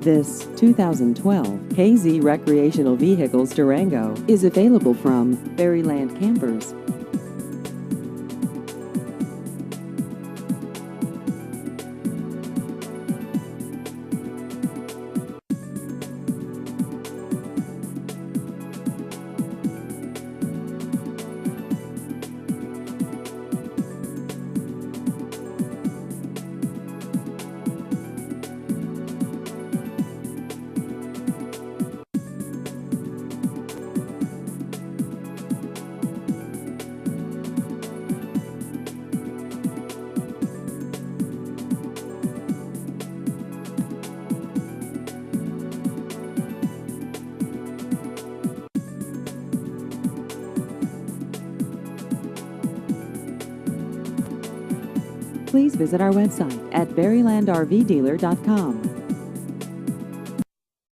This 2012 KZ Recreational Vehicles Durango is available from Berryland Campers. Please visit our website at berrylandrvdealer.com.